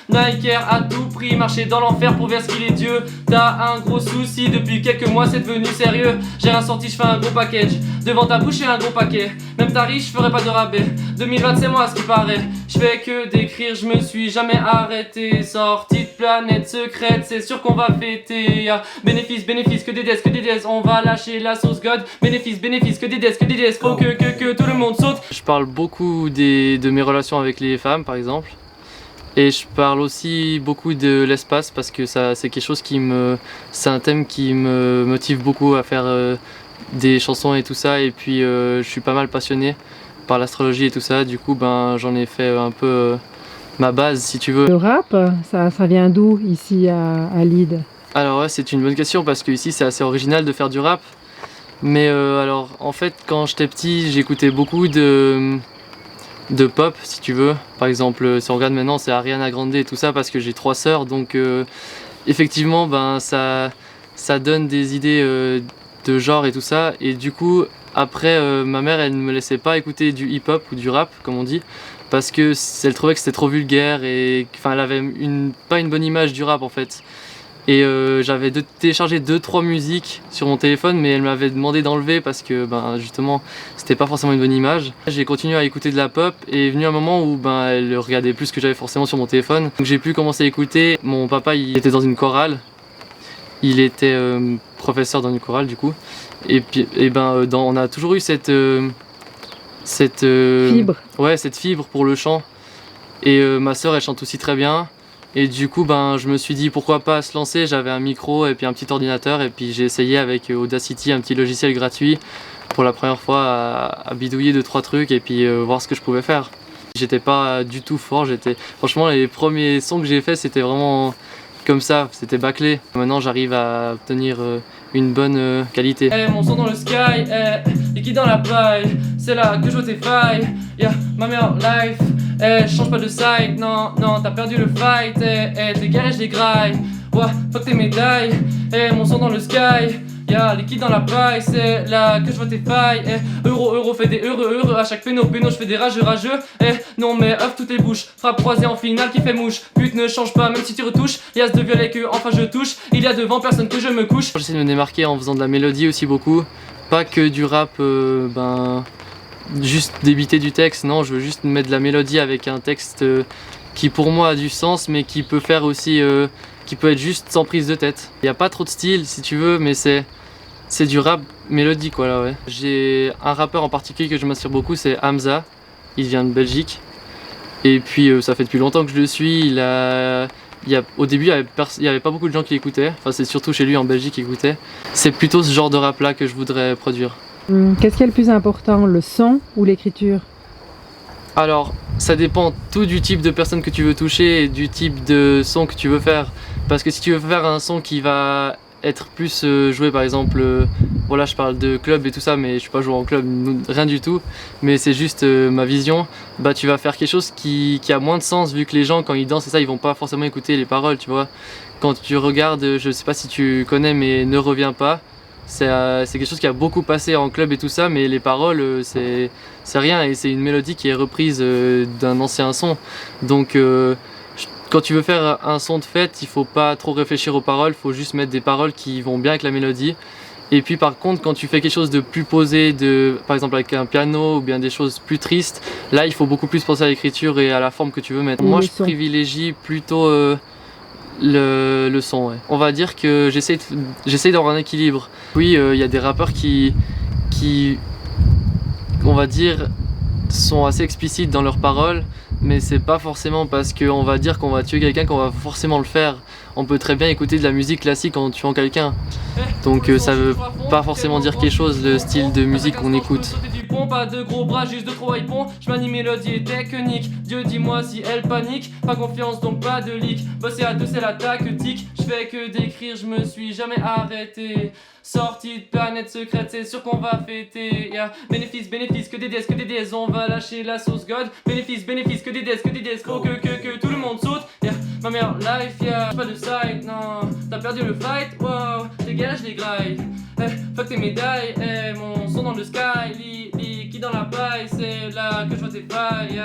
Nike Air à tout prix, marcher dans l'enfer pour vers ce qu'il est Dieu. T'as un gros souci, depuis quelques mois c'est devenu sérieux. J'ai rien sorti, je fais un gros package. Devant ta bouche j'ai un gros paquet. Même ta riche, je ferai pas de rabais. 2020 c'est moi à ce qui paraît. Je fais que d'écrire, je me suis jamais arrêté. Sortie de planète secrète, c'est sûr qu'on va fêter. Bénéfice, bénéfice, que des deaths, on va lâcher la sauce God. Bénéfice, bénéfice, que des deaths, faut que tout le monde saute. Je parle beaucoup de mes relations avec les femmes par exemple. Et je parle aussi beaucoup de l'espace parce que ça c'est quelque chose c'est un thème qui me motive beaucoup à faire des chansons et tout ça. Et puis je suis pas mal passionné par l'astrologie et tout ça. Du coup j'en ai fait un peu ma base si tu veux. Le rap, ça vient d'où ici à Lille? Alors ouais, c'est une bonne question parce que ici c'est assez original de faire du rap. Mais alors en fait quand j'étais petit j'écoutais beaucoup de pop si tu veux. Par exemple si on regarde maintenant c'est Ariana Grande et tout ça parce que j'ai 3 sœurs donc effectivement ça donne des idées de genre et tout ça. Et du coup après ma mère elle ne me laissait pas écouter du hip hop ou du rap comme on dit parce que elle trouvait que c'était trop vulgaire et enfin elle avait pas une bonne image du rap en fait. Et j'avais téléchargé 2-3 musiques sur mon téléphone mais elle m'avait demandé d'enlever parce que justement c'était pas forcément une bonne image. J'ai continué à écouter de la pop et est venu un moment où elle regardait plus ce que j'avais forcément sur mon téléphone. Donc j'ai pu commencer à écouter. Mon papa il était dans une chorale, il était professeur dans une chorale du coup. Et puis on a toujours eu cette fibre. Ouais, cette fibre pour le chant. Et ma sœur elle chante aussi très bien. Et du coup je me suis dit pourquoi pas se lancer. J'avais un micro et puis un petit ordinateur et puis j'ai essayé avec Audacity, un petit logiciel gratuit pour la première fois à bidouiller 2-3 trucs et puis voir ce que je pouvais faire. J'étais pas du tout fort, franchement les premiers sons que j'ai fait c'était vraiment comme ça, c'était bâclé. Maintenant j'arrive à obtenir une bonne qualité. Mon son dans le sky, liquide dans la paille, c'est là que je vois tes failles. Ma meilleure life, change pas de side, non, t'as perdu le fight, t'es garé, je dégraille. Ouais, fuck tes médailles, mon son dans le sky. Liquide dans la paille, c'est là que je vois tes failles. Euro, fait des heureux. À chaque péno, je fais des rageux. Non mais off toutes les bouches. Frappe croisée en finale qui fait mouche. Pute ne change pas, même si tu retouches. Lias de violet que enfin je touche. Il y a devant personne que je me couche. J'essaie de me démarquer en faisant de la mélodie aussi beaucoup. Pas que du rap, juste débiter du texte. Non, je veux juste mettre de la mélodie avec un texte qui pour moi a du sens, mais qui peut faire aussi. Qui peut être juste sans prise de tête. Il n'y a pas trop de style si tu veux, mais c'est du rap mélodique quoi là ouais. J'ai un rappeur en particulier que je m'inspire beaucoup, c'est Hamza. Il vient de Belgique. Et puis ça fait depuis longtemps que je le suis. Au début il y avait pas beaucoup de gens qui l'écoutaient. Enfin c'est surtout chez lui en Belgique qui écoutaient. C'est plutôt ce genre de rap là que je voudrais produire. Qu'est-ce qui est le plus important, le son ou l'écriture? Alors ça dépend tout du type de personne que tu veux toucher et du type de son que tu veux faire. Parce que si tu veux faire un son qui va être plus joué par exemple, voilà je parle de club et tout ça mais je suis pas joué en club, rien du tout. Mais c'est juste ma vision, tu vas faire quelque chose qui a moins de sens vu que les gens quand ils dansent et ça ils vont pas forcément écouter les paroles tu vois. Quand tu regardes, je sais pas si tu connais mais Ne reviens pas. C'est quelque chose qui a beaucoup passé en club et tout ça mais les paroles c'est rien et c'est une mélodie qui est reprise d'un ancien son. Donc quand tu veux faire un son de fête, il faut pas trop réfléchir aux paroles, il faut juste mettre des paroles qui vont bien avec la mélodie. Et puis par contre, quand tu fais quelque chose de plus posé, par exemple avec un piano ou bien des choses plus tristes, là il faut beaucoup plus penser à l'écriture et à la forme que tu veux mettre. Moi je privilégie plutôt le son. Ouais. On va dire que j'essaie d'avoir un équilibre. Oui, il y a des rappeurs qui, on va dire, sont assez explicites dans leurs paroles. Mais c'est pas forcément parce qu'on va dire qu'on va tuer quelqu'un qu'on va forcément le faire. On peut très bien écouter de la musique classique en tuant quelqu'un. Donc ça veut pas forcément dire quelque chose le style de musique qu'on écoute. Pas de gros bras, juste de trop hypon. Je manie mélodie et technique. Dieu dis-moi si elle panique. Pas confiance donc pas de leak. Bosser à deux c'est la tactique. Je fais que d'écrire, je me suis jamais arrêté. Sortie de planète secrète, c'est sûr qu'on va fêter. Bénéfice, que des deaths, on va lâcher la sauce God. Bénéfice, que des deaths, faut que tout le monde saute. Ma meilleure life, pas de side, non. T'as perdu le fight, wow. Dégage les grailles. Fuck tes médailles, mon son dans le sky. Liquide dans la paille, c'est là que je vois tes failles.